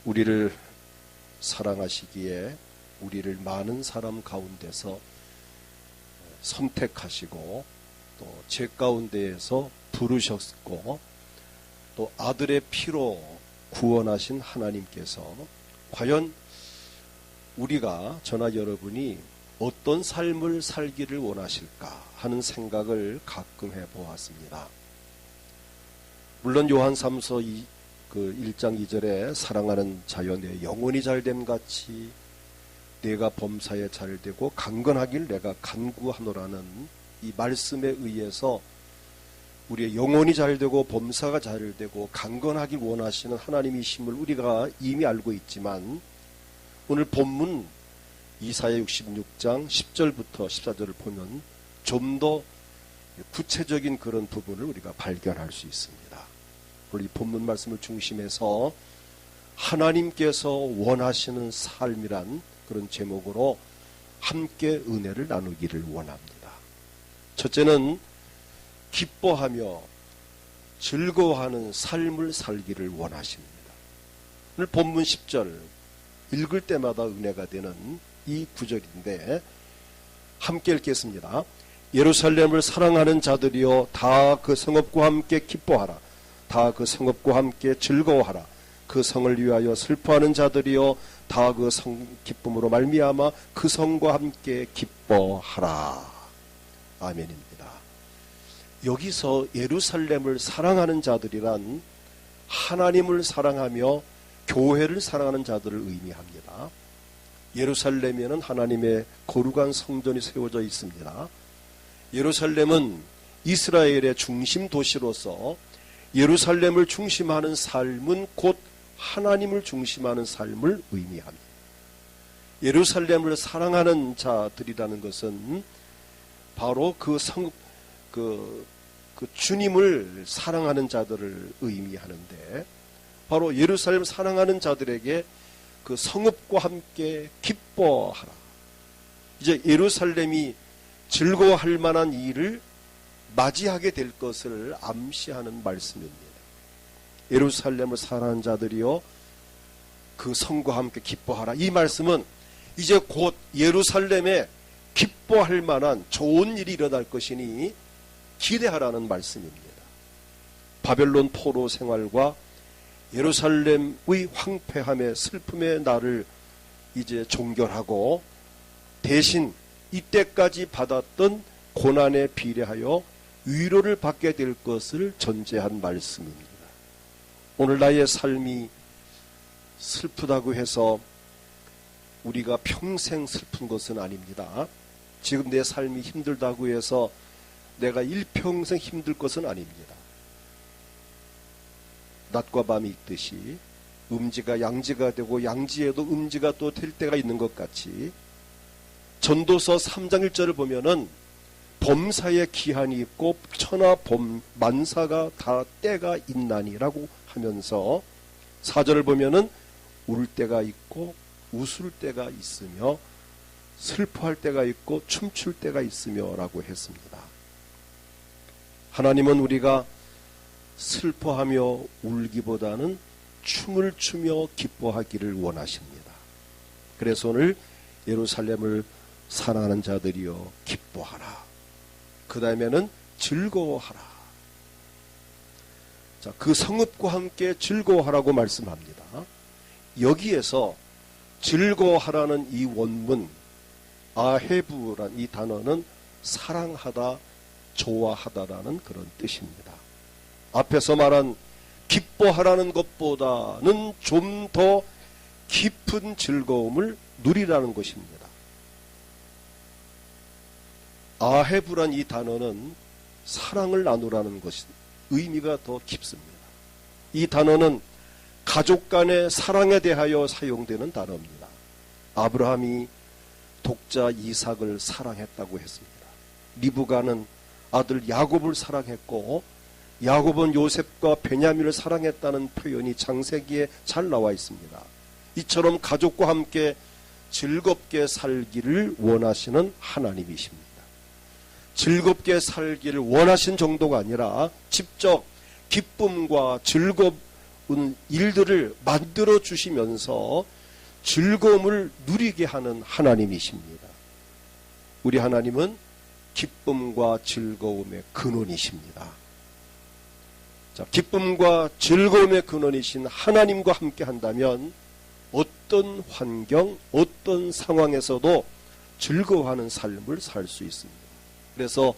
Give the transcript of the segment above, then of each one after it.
우리를 사랑하시기에 우리를 많은 사람 가운데서 선택하시고 또 죄 가운데에서 부르셨고 또 아들의 피로 구원하신 하나님께서 과연 우리가 저나 여러분이 어떤 삶을 살기를 원하실까 하는 생각을 가끔 해보았습니다. 물론 요한삼서 1장 2절에 사랑하는 자여 내 영혼이 잘됨 같이 내가 범사에 잘되고 강건하길 내가 간구하노라는 이 말씀에 의해서 우리의 영혼이 잘되고 범사가 잘되고 강건하길 원하시는 하나님이심을 우리가 이미 알고 있지만 오늘 본문 이사야 66장 10절부터 14절을 보면 좀 더 구체적인 그런 부분을 우리가 발견할 수 있습니다. 오늘 이 본문 말씀을 중심해서 하나님께서 원하시는 삶이란 그런 제목으로 함께 은혜를 나누기를 원합니다. 첫째는 기뻐하며 즐거워하는 삶을 살기를 원하십니다. 오늘 본문 10절 읽을 때마다 은혜가 되는 이 구절인데 함께 읽겠습니다. 예루살렘을 사랑하는 자들이여 다 그 성읍과 함께 기뻐하라. 다 그 성읍과 함께 즐거워하라. 그 성을 위하여 슬퍼하는 자들이여 다 그 성 기쁨으로 말미암아 그 성과 함께 기뻐하라. 아멘입니다. 여기서 예루살렘을 사랑하는 자들이란 하나님을 사랑하며 교회를 사랑하는 자들을 의미합니다. 예루살렘에는 하나님의 거룩한 성전이 세워져 있습니다. 예루살렘은 이스라엘의 중심 도시로서 예루살렘을 중심하는 삶은 곧 하나님을 중심하는 삶을 의미합니다. 예루살렘을 사랑하는 자들이라는 것은 바로 그 주님을 사랑하는 자들을 의미하는데 바로 예루살렘 사랑하는 자들에게 그 성읍과 함께 기뻐하라. 이제 예루살렘이 즐거워할 만한 일을 맞이하게 될 것을 암시하는 말씀입니다. 예루살렘을 사랑하는 자들이여 그 성과 함께 기뻐하라. 이 말씀은 이제 곧 예루살렘에 기뻐할 만한 좋은 일이 일어날 것이니 기대하라는 말씀입니다. 바벨론 포로 생활과 예루살렘의 황폐함의 슬픔의 날을 이제 종결하고 대신 이때까지 받았던 고난에 비례하여 위로를 받게 될 것을 전제한 말씀입니다. 오늘 나의 삶이 슬프다고 해서 우리가 평생 슬픈 것은 아닙니다. 지금 내 삶이 힘들다고 해서 내가 일평생 힘들 것은 아닙니다. 낮과 밤이 있듯이 음지가 양지가 되고 양지에도 음지가 또 될 때가 있는 것 같이 전도서 3장 1절을 보면은 범사의 기한이 있고 천하 만사가 다 때가 있나니라고 하면서 4절을 보면은 울 때가 있고 웃을 때가 있으며 슬퍼할 때가 있고 춤출 때가 있으며 라고 했습니다. 하나님은 우리가 슬퍼하며 울기보다는 춤을 추며 기뻐하기를 원하십니다. 그래서 오늘 예루살렘을 사랑하는 자들이여 기뻐하라. 그 다음에는 즐거워하라. 자, 그 성읍과 함께 즐거워하라고 말씀합니다. 여기에서 즐거워하라는 이 원문 아헤브란 이 단어는 사랑하다, 좋아하다라는 그런 뜻입니다. 앞에서 말한 기뻐하라는 것보다는 좀 더 깊은 즐거움을 누리라는 것입니다. 아헤브란 이 단어는 사랑을 나누라는 것이 의미가 더 깊습니다. 이 단어는 가족 간의 사랑에 대하여 사용되는 단어입니다. 아브라함이 독자 이삭을 사랑했다고 했습니다. 리브가는 아들 야곱을 사랑했고 야곱은 요셉과 베냐민을 사랑했다는 표현이 창세기에 잘 나와 있습니다. 이처럼 가족과 함께 즐겁게 살기를 원하시는 하나님이십니다. 즐겁게 살기를 원하신 정도가 아니라 직접 기쁨과 즐거움을 일들을 만들어 주시면서 즐거움을 누리게 하는 하나님이십니다. 우리 하나님은 기쁨과 즐거움의 근원이십니다. 자, 기쁨과 즐거움의 근원이신 하나님과 함께 한다면 어떤 환경, 어떤 상황에서도 즐거워하는 삶을 살 수 있습니다. 그래서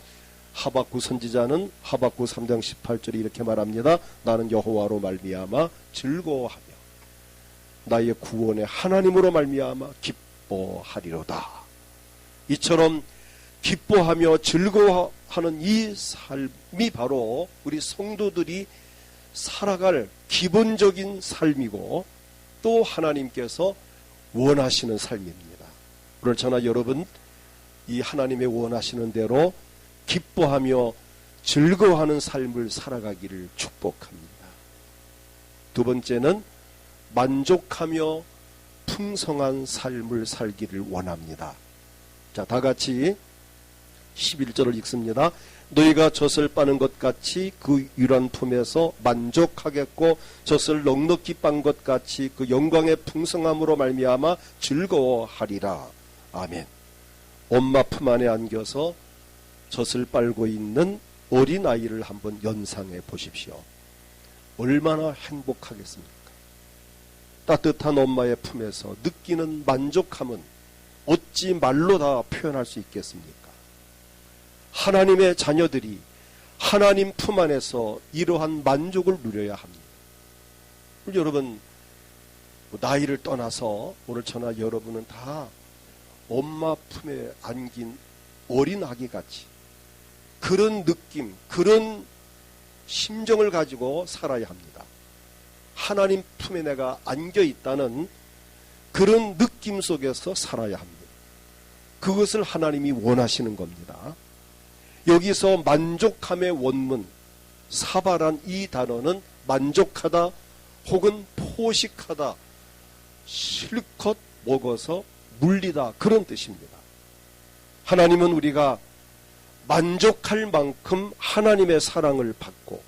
하박국 선지자는 하박국 3장 18절에 이렇게 말합니다. 나는 여호와로 말미암아 즐거워하며 나의 구원의 하나님으로 말미암아 기뻐하리로다. 이처럼 기뻐하며 즐거워하는 이 삶이 바로 우리 성도들이 살아갈 기본적인 삶이고 또 하나님께서 원하시는 삶입니다. 오늘 저나 여러분 이 하나님의 원하시는 대로 기뻐하며 즐거워하는 삶을 살아가기를 축복합니다. 두 번째는 만족하며 풍성한 삶을 살기를 원합니다. 자, 다 같이 11절을 읽습니다. 너희가 젖을 빠는 것 같이 그 유란 품에서 만족하겠고 젖을 넉넉히 빤 것 같이 그 영광의 풍성함으로 말미암아 즐거워하리라. 아멘. 엄마 품 안에 안겨서 젖을 빨고 있는 어린아이를 한번 연상해 보십시오. 얼마나 행복하겠습니까? 따뜻한 엄마의 품에서 느끼는 만족함은 어찌 말로 다 표현할 수 있겠습니까? 하나님의 자녀들이 하나님 품 안에서 이러한 만족을 누려야 합니다. 여러분, 나이를 떠나서 오늘 저나 여러분은 다 엄마 품에 안긴 어린 아기같이 그런 느낌, 그런 심정을 가지고 살아야 합니다. 하나님 품에 내가 안겨 있다는 그런 느낌 속에서 살아야 합니다. 그것을 하나님이 원하시는 겁니다. 여기서 만족함의 원문, 사바란 이 단어는 만족하다 혹은 포식하다, 실컷 먹어서 물리다 그런 뜻입니다. 하나님은 우리가 만족할 만큼 하나님의 사랑을 받고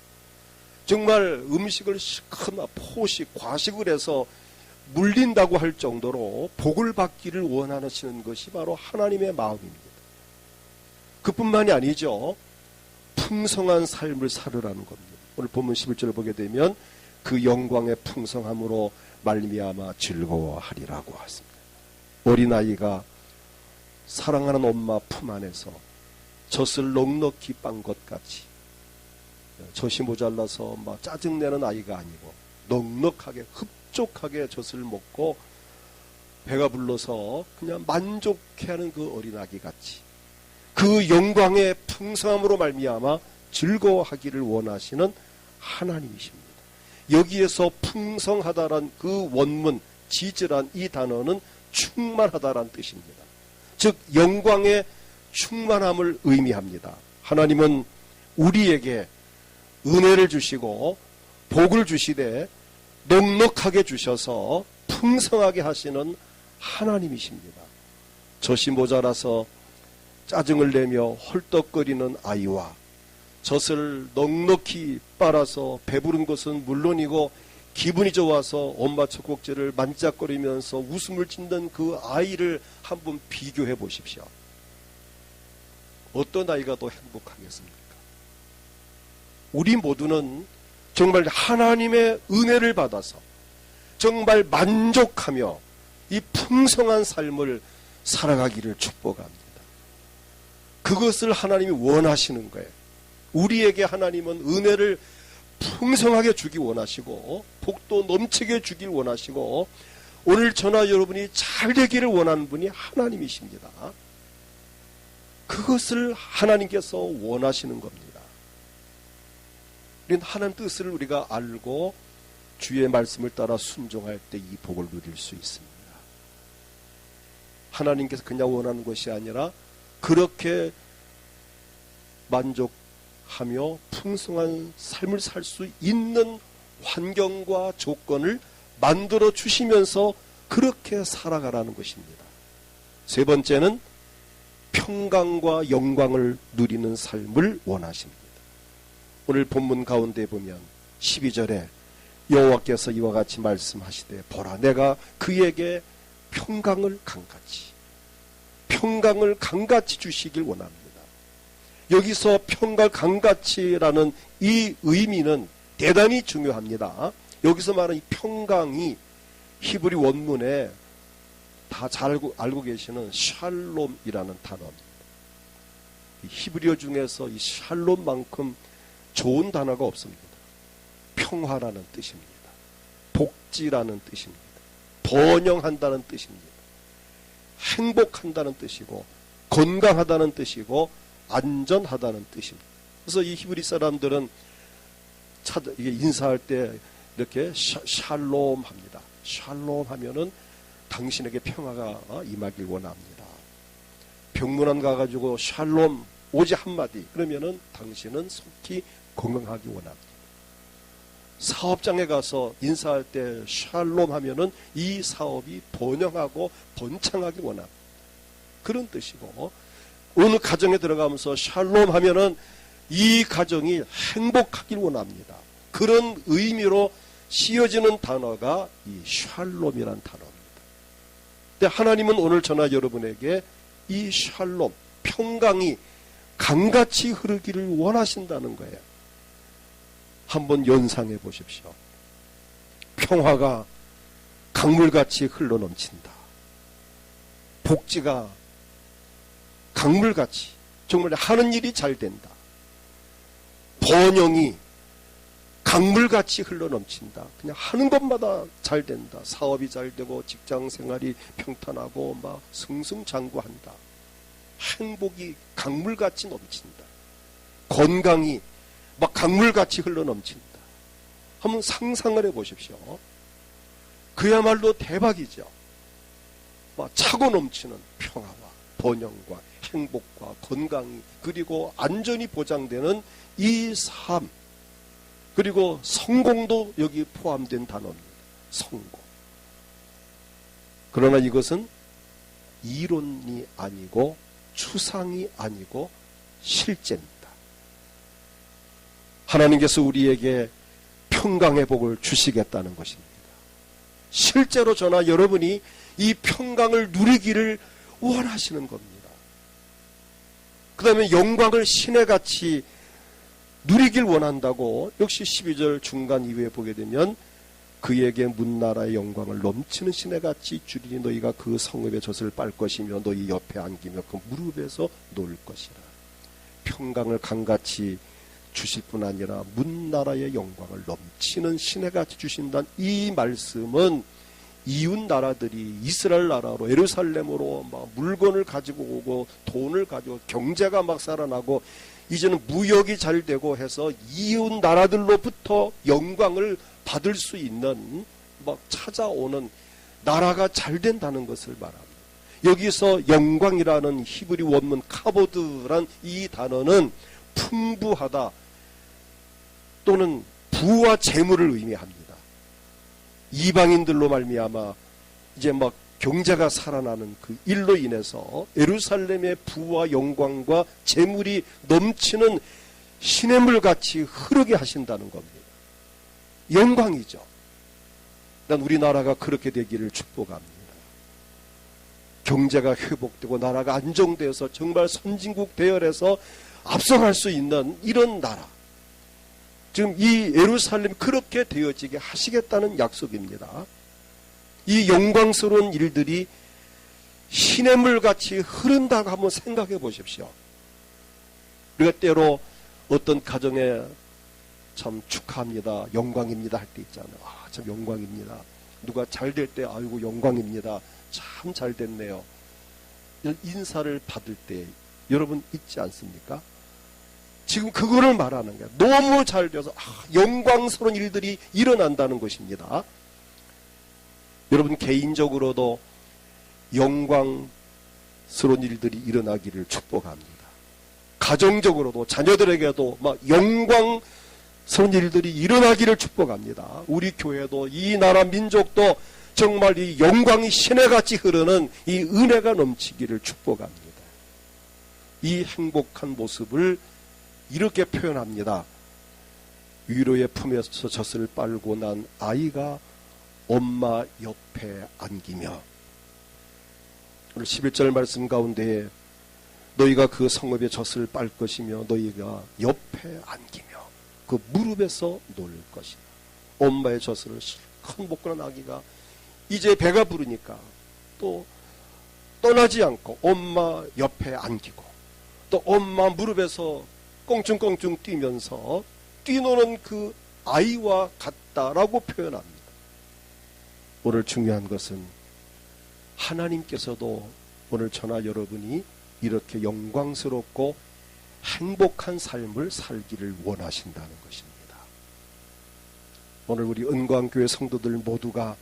정말 음식을 실컷 포식, 과식을 해서 물린다고 할 정도로 복을 받기를 원하시는 것이 바로 하나님의 마음입니다. 그뿐만이 아니죠. 풍성한 삶을 살으라는 겁니다. 오늘 본문 11절을 보게 되면 그 영광의 풍성함으로 말미암아 즐거워하리라고 하십니다. 어린아이가 사랑하는 엄마 품 안에서 젖을 넉넉히 빤 것 같이 젖이 모자라서 막 짜증내는 아이가 아니고 넉넉하게 흡족하게 젖을 먹고 배가 불러서 그냥 만족해하는 그 어린아기 같이 그 영광의 풍성함으로 말미암아 즐거워하기를 원하시는 하나님이십니다. 여기에서 풍성하다란 그 원문 지즈란 이 단어는 충만하다란 뜻입니다. 즉 영광의 충만함을 의미합니다. 하나님은 우리에게 은혜를 주시고 복을 주시되 넉넉하게 주셔서 풍성하게 하시는 하나님이십니다. 젖이 모자라서 짜증을 내며 헐떡거리는 아이와 젖을 넉넉히 빨아서 배부른 것은 물론이고 기분이 좋아서 엄마 젖꼭지를 만짝거리면서 웃음을 짓는 그 아이를 한번 비교해 보십시오. 어떤 아이가 더 행복하겠습니까? 우리 모두는 정말 하나님의 은혜를 받아서 정말 만족하며 이 풍성한 삶을 살아가기를 축복합니다. 그것을 하나님이 원하시는 거예요. 우리에게 하나님은 은혜를 풍성하게 주기 원하시고 복도 넘치게 주길 원하시고 오늘 저나 여러분이 잘 되기를 원하는 분이 하나님이십니다. 그것을 하나님께서 원하시는 겁니다. 우리는 하나님 뜻을 우리가 알고 주의 말씀을 따라 순종할 때 이 복을 누릴 수 있습니다. 하나님께서 그냥 원하는 것이 아니라 그렇게 만족하며 풍성한 삶을 살 수 있는 환경과 조건을 만들어 주시면서 그렇게 살아가라는 것입니다. 세 번째는 평강과 영광을 누리는 삶을 원하십니다. 오늘 본문 가운데 보면 12절에 여호와께서 이와 같이 말씀하시되 보라 내가 그에게 평강을 강같이 주시길 원합니다. 여기서 평강 강같이라는 이 의미는 대단히 중요합니다. 여기서 말하는 이 평강이 히브리 원문에 다 잘 알고 계시는 샬롬이라는 단어입니다. 히브리어 중에서 이 샬롬만큼 좋은 단어가 없습니다. 평화라는 뜻입니다. 복지라는 뜻입니다. 번영한다는 뜻입니다. 행복한다는 뜻이고 건강하다는 뜻이고 안전하다는 뜻입니다. 그래서 이 히브리 사람들은 이게 인사할 때 이렇게 샬롬 합니다. 샬롬 하면은 당신에게 평화가 임하길 원합니다. 병문안 가가지고 샬롬 오직 한마디 그러면은 당신은 속히 건강하기 원합니다. 사업장에 가서 인사할 때 샬롬 하면은 이 사업이 번영하고 번창하기 원합니다. 그런 뜻이고 어느 가정에 들어가면서 샬롬 하면은 이 가정이 행복하길 원합니다. 그런 의미로 씌어지는 단어가 이 샬롬이라는 단어입니다. 근데 하나님은 오늘 저나 여러분에게 이 샬롬, 평강이 강같이 흐르기를 원하신다는 거예요. 한번 연상해 보십시오. 평화가 강물같이 흘러넘친다. 복지가 강물같이 정말 하는 일이 잘 된다. 번영이 강물같이 흘러넘친다. 그냥 하는 것마다 잘 된다. 사업이 잘 되고 직장 생활이 평탄하고 막 승승장구한다. 행복이 강물같이 넘친다. 건강이 막 강물같이 흘러넘친다. 한번 상상을 해보십시오. 그야말로 대박이죠. 막 차고 넘치는 평화와 번영과 행복과 건강이 그리고 안전이 보장되는 이 삶 그리고 성공도 여기 포함된 단어입니다. 성공. 그러나 이것은 이론이 아니고 추상이 아니고 실제입니다. 하나님께서 우리에게 평강의 복을 주시겠다는 것입니다. 실제로 저나 여러분이 이 평강을 누리기를 원하시는 겁니다. 그 다음에 영광을 신의같이 누리길 원한다고 역시 12절 중간 이후에 보게 되면 그에게 문나라의 영광을 넘치는 시내같이 주리니 너희가 그 성읍의 젖을 빨 것이며 너희 옆에 안기며 그 무릎에서 놓을 것이라. 평강을 강같이 주실 뿐 아니라 문나라의 영광을 넘치는 시내같이 주신다는 이 말씀은 이웃 나라들이 이스라엘 나라로 예루살렘으로 막 물건을 가지고 오고 돈을 가지고 경제가 막 살아나고 이제는 무역이 잘 되고 해서 이웃 나라들로부터 영광을 받을 수 있는 막 찾아오는 나라가 잘 된다는 것을 말합니다. 여기서 영광이라는 히브리 원문 카보드란 이 단어는 풍부하다 또는 부와 재물을 의미합니다. 이방인들로 말미암아 이제 막 경제가 살아나는 그 일로 인해서 예루살렘의 부와 영광과 재물이 넘치는 시냇물같이 흐르게 하신다는 겁니다. 영광이죠. 난 우리나라가 그렇게 되기를 축복합니다. 경제가 회복되고 나라가 안정되어서 정말 선진국 대열에서 앞서갈 수 있는 이런 나라. 지금 이 예루살렘이 그렇게 되어지게 하시겠다는 약속입니다. 이 영광스러운 일들이 시냇물같이 흐른다고 한번 생각해 보십시오. 우리가 때로 어떤 가정에 참 축하합니다. 영광입니다 할 때 있잖아요. 아, 참 영광입니다. 누가 잘 될 때 아이고 영광입니다. 참 잘 됐네요. 인사를 받을 때 여러분 있지 않습니까? 지금 그거를 말하는 거예요. 너무 잘 돼서 영광스러운 일들이 일어난다는 것입니다. 여러분 개인적으로도 영광스러운 일들이 일어나기를 축복합니다. 가정적으로도 자녀들에게도 막 영광스러운 일들이 일어나기를 축복합니다. 우리 교회도 이 나라 민족도 정말 이 영광이 시내같이 흐르는 이 은혜가 넘치기를 축복합니다. 이 행복한 모습을 이렇게 표현합니다. 위로의 품에서 젖을 빨고 난 아이가 엄마 옆에 안기며, 오늘 11절 말씀 가운데 너희가 그 성읍의 젖을 빨 것이며 너희가 옆에 안기며 그 무릎에서 놀 것이다. 엄마의 젖을 실컷 먹고 난 아기가 이제 배가 부르니까 또 떠나지 않고 엄마 옆에 안기고 또 엄마 무릎에서 껑충껑충 뛰면서 뛰노는 그 아이와 같다라고 표현합니다. 오늘 중요한 것은 하나님께서도 오늘 저나 여러분이 이렇게 영광스럽고 행복한 삶을 살기를 원하신다는 것입니다. 오늘 우리 은광교회 성도들 모두가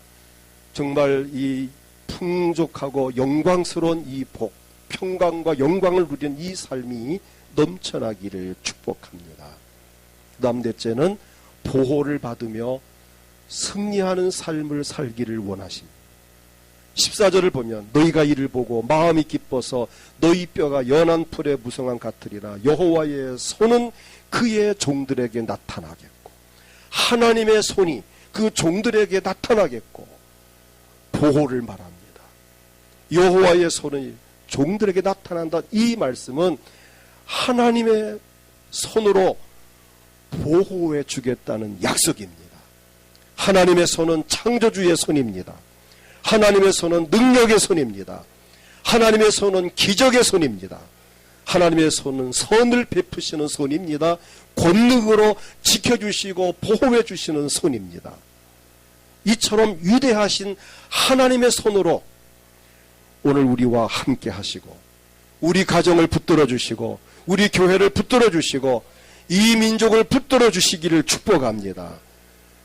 정말 이 풍족하고 영광스러운 이 복, 평강과 영광을 누리는 이 삶이 넘쳐나기를 축복합니다. 그 다음 넷째는 보호를 받으며 승리하는 삶을 살기를 원하십니다. 14절을 보면 너희가 이를 보고 마음이 기뻐서 너희 뼈가 연한 풀의 무성한 같으리라. 여호와의 손은 그의 종들에게 나타나겠고 하나님의 손이 그 종들에게 나타나겠고 보호를 말합니다. 여호와의 손이 종들에게 나타난다. 이 말씀은 하나님의 손으로 보호해 주겠다는 약속입니다. 하나님의 손은 창조주의 손입니다. 하나님의 손은 능력의 손입니다. 하나님의 손은 기적의 손입니다. 하나님의 손은 선을 베푸시는 손입니다. 권능으로 지켜주시고 보호해 주시는 손입니다. 이처럼 위대하신 하나님의 손으로 오늘 우리와 함께 하시고 우리 가정을 붙들어 주시고 우리 교회를 붙들어 주시고 이 민족을 붙들어 주시기를 축복합니다.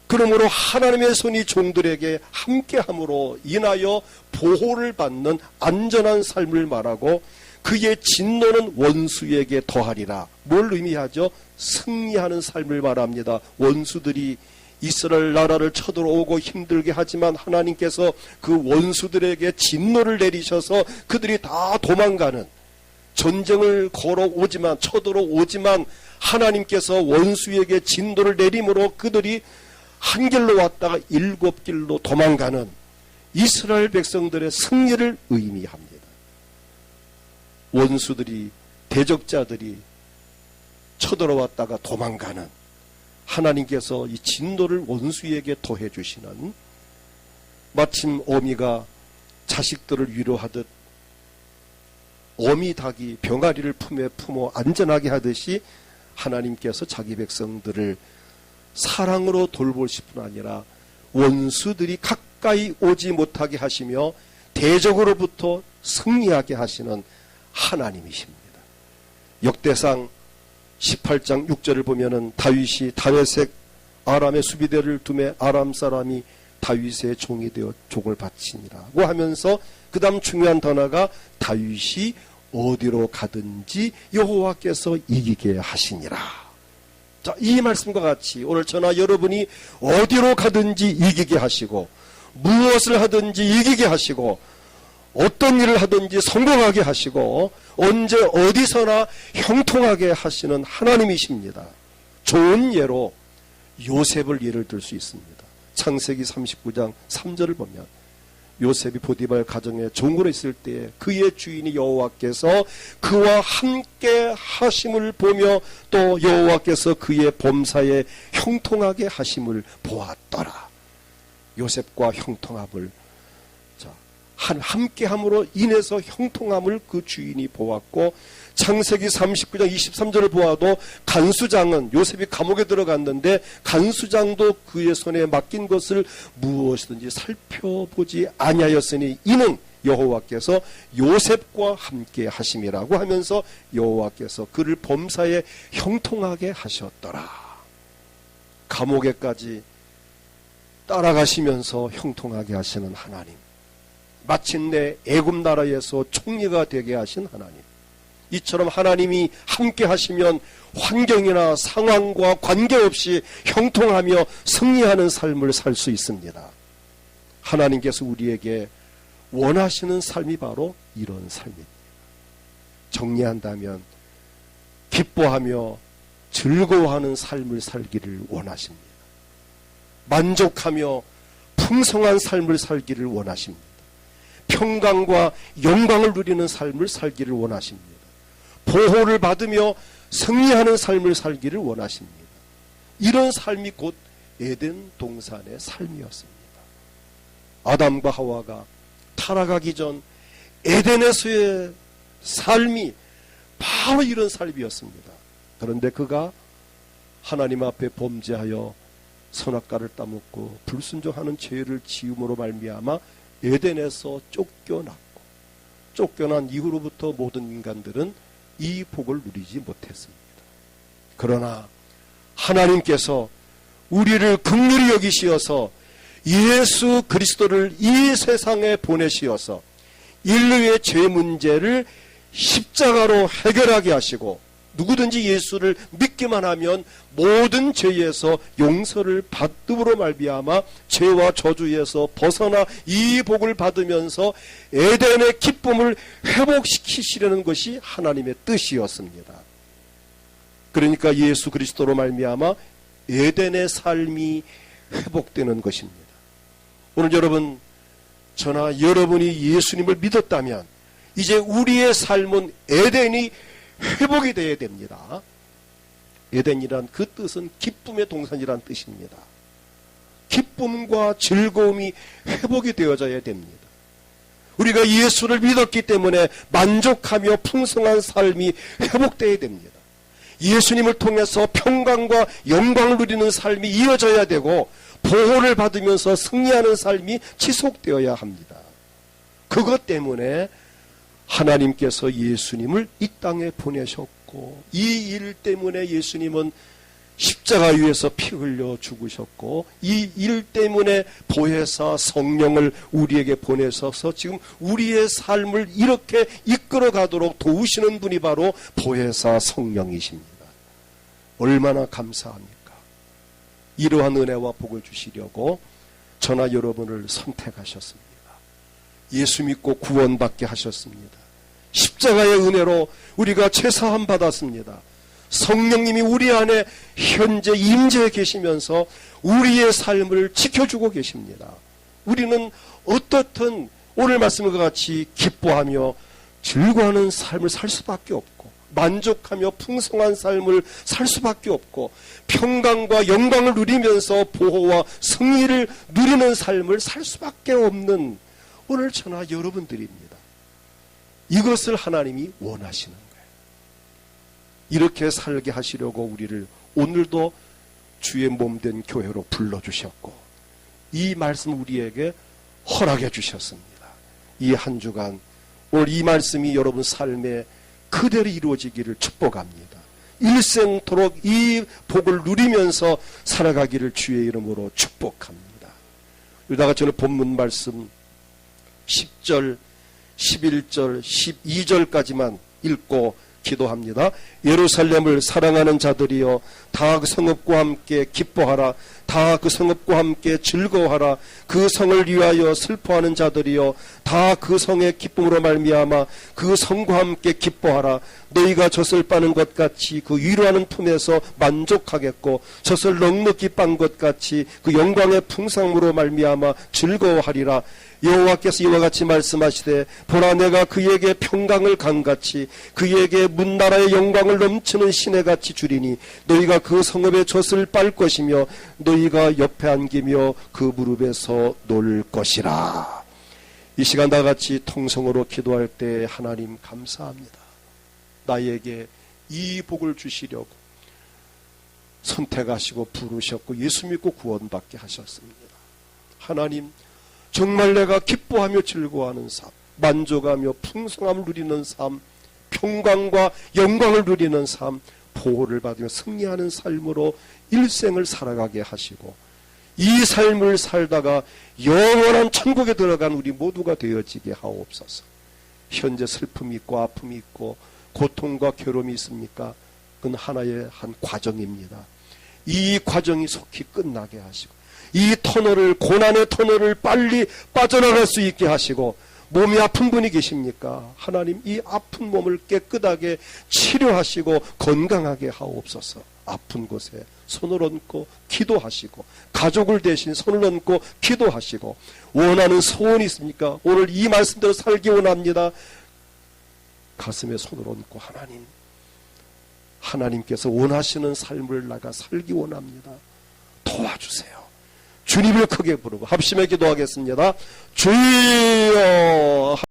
그러므로 하나님의 손이 종들에게 함께함으로 인하여 보호를 받는 안전한 삶을 말하고 그의 진노는 원수에게 더하리라. 뭘 의미하죠? 승리하는 삶을 말합니다. 원수들이 이스라엘 나라를 쳐들어오고 힘들게 하지만 하나님께서 그 원수들에게 진노를 내리셔서 그들이 다 도망가는, 전쟁을 걸어오지만 쳐들어오지만 하나님께서 원수에게 진노를 내림으로 그들이 한 길로 왔다가 7길로 도망가는 이스라엘 백성들의 승리를 의미합니다. 원수들이, 대적자들이 쳐들어왔다가 도망가는 하나님께서 이 진노를 원수에게 더해 주시는, 마침 어미가 자식들을 위로하듯 어미 닭이 병아리를 품에 품어 안전하게 하듯이 하나님께서 자기 백성들을 사랑으로 돌보실 뿐 아니라 원수들이 가까이 오지 못하게 하시며 대적으로부터 승리하게 하시는 하나님이십니다. 역대상 18장 6절을 보면은 다윗이 다메섹 아람의 수비대를 두매 아람 사람이 다윗의 종이 되어 족을 바치니라고 하면서 그 다음 중요한 단어가 다윗이 어디로 가든지 여호와께서 이기게 하시니라. 자, 이 말씀과 같이 오늘 저나 여러분이 어디로 가든지 이기게 하시고 무엇을 하든지 이기게 하시고 어떤 일을 하든지 성공하게 하시고 언제 어디서나 형통하게 하시는 하나님이십니다. 좋은 예로 요셉을 예를 들 수 있습니다. 창세기 39장 3절을 보면 요셉이 보디발 가정에 종으로 있을 때 그의 주인이 여호와께서 그와 함께 하심을 보며 또 여호와께서 그의 범사에 형통하게 하심을 보았더라. 요셉과 형통함을, 함께함으로 인해서 형통함을 그 주인이 보았고, 창세기 39장 23절을 보아도 간수장은, 요셉이 감옥에 들어갔는데 간수장도 그의 손에 맡긴 것을 무엇이든지 살펴보지 아니하였으니 이는 여호와께서 요셉과 함께 하심이라고 하면서 여호와께서 그를 범사에 형통하게 하셨더라. 감옥에까지 따라가시면서 형통하게 하시는 하나님, 마침내 애굽 나라에서 총리가 되게 하신 하나님, 이처럼 하나님이 함께 하시면 환경이나 상황과 관계없이 형통하며 승리하는 삶을 살 수 있습니다. 하나님께서 우리에게 원하시는 삶이 바로 이런 삶입니다. 정리한다면 기뻐하며 즐거워하는 삶을 살기를 원하십니다. 만족하며 풍성한 삶을 살기를 원하십니다. 평강과 영광을 누리는 삶을 살기를 원하십니다. 보호를 받으며 승리하는 삶을 살기를 원하십니다. 이런 삶이 곧 에덴 동산의 삶이었습니다. 아담과 하와가 타락하기 전 에덴에서의 삶이 바로 이런 삶이었습니다. 그런데 그가 하나님 앞에 범죄하여 선악과를 따먹고 불순종하는 죄를 지음으로 말미암아 에덴에서 쫓겨났고, 쫓겨난 이후로부터 모든 인간들은 이 복을 누리지 못했습니다. 그러나 하나님께서 우리를 긍휼히 여기시어서 예수 그리스도를 이 세상에 보내시어서 인류의 죄 문제를 십자가로 해결하게 하시고, 누구든지 예수를 믿기만 하면 모든 죄에서 용서를 받음으로 말미암아 죄와 저주에서 벗어나 이 복을 받으면서 에덴의 기쁨을 회복시키시려는 것이 하나님의 뜻이었습니다. 그러니까 예수 그리스도로 말미암아 에덴의 삶이 회복되는 것입니다. 오늘 여러분, 저나 여러분이 예수님을 믿었다면 이제 우리의 삶은 에덴이 회복이 되어야 됩니다. 에덴이란 그 뜻은 기쁨의 동산이란 뜻입니다. 기쁨과 즐거움이 회복이 되어져야 됩니다. 우리가 예수를 믿었기 때문에 만족하며 풍성한 삶이 회복되어야 됩니다. 예수님을 통해서 평강과 영광을 누리는 삶이 이어져야 되고, 보호를 받으면서 승리하는 삶이 지속되어야 합니다. 그것 때문에 하나님께서 예수님을 이 땅에 보내셨고, 이 일 때문에 예수님은 십자가 위에서 피 흘려 죽으셨고, 이 일 때문에 보혜사 성령을 우리에게 보내셔서 지금 우리의 삶을 이렇게 이끌어 가도록 도우시는 분이 바로 보혜사 성령이십니다. 얼마나 감사합니까? 이러한 은혜와 복을 주시려고 저나 여러분을 선택하셨습니다. 예수 믿고 구원받게 하셨습니다. 십자가의 은혜로 우리가 죄사함 받았습니다. 성령님이 우리 안에 현재 임재해 계시면서 우리의 삶을 지켜주고 계십니다. 우리는 어떻든 오늘 말씀과 같이 기뻐하며 즐거워하는 삶을 살 수밖에 없고, 만족하며 풍성한 삶을 살 수밖에 없고, 평강과 영광을 누리면서 보호와 승리를 누리는 삶을 살 수밖에 없는 오늘 저나 여러분들입니다. 이것을 하나님이 원하시는 거예요. 이렇게 살게 하시려고 우리를 오늘도 주의 몸된 교회로 불러주셨고, 이 말씀 우리에게 허락해 주셨습니다. 이 한 주간 오늘 이 말씀이 여러분 삶에 그대로 이루어지기를 축복합니다. 일생토록 이 복을 누리면서 살아가기를 주의 이름으로 축복합니다. 여기다가 저는 본문 말씀 10절, 11절, 12절까지만 읽고 기도합니다. 예루살렘을 사랑하는 자들이여, 다 그 성읍과 함께 기뻐하라. 다 그 성읍과 함께 즐거워하라. 그 성을 위하여 슬퍼하는 자들이여, 다 그 성의 기쁨으로 말미암아 그 성과 함께 기뻐하라. 너희가 젖을 빠는 것 같이 그 위로하는 품에서 만족하겠고, 젖을 넉넉히 빤 것 같이 그 영광의 풍성으로 말미암아 즐거워하리라. 여호와께서 이와 같이 말씀하시되, 보라 내가 그에게 평강을 강같이 그에게 문나라의 영광을 넘치는 시내같이 주리니, 너희가 그 성읍의 젖을 빨 것이며 너희가 옆에 안기며 그 무릎에서 놀 것이라. 이 시간 다 같이 통성으로 기도할 때 하나님 감사합니다. 나에게 이 복을 주시려고 선택하시고 부르셨고 예수 믿고 구원받게 하셨습니다. 하나님, 정말 내가 기뻐하며 즐거워하는 삶, 만족하며 풍성함을 누리는 삶, 평강과 영광을 누리는 삶, 보호를 받으며 승리하는 삶으로 일생을 살아가게 하시고, 이 삶을 살다가 영원한 천국에 들어간 우리 모두가 되어지게 하옵소서. 현재 슬픔이 있고 아픔이 있고 고통과 괴로움이 있습니까? 그건 하나의 한 과정입니다. 이 과정이 속히 끝나게 하시고, 이 터널을, 고난의 터널을 빨리 빠져나갈 수 있게 하시고, 몸이 아픈 분이 계십니까? 하나님 이 아픈 몸을 깨끗하게 치료하시고 건강하게 하옵소서. 아픈 곳에 손을 얹고 기도하시고 가족을 대신 손을 얹고 기도하시고 원하는 소원이 있습니까? 오늘 이 말씀대로 살기 원합니다. 가슴에 손을 얹고 하나님께서 원하시는 삶을 나가 살기 원합니다. 도와주세요. 주님을 크게 부르고 합심해 기도하겠습니다. 주여.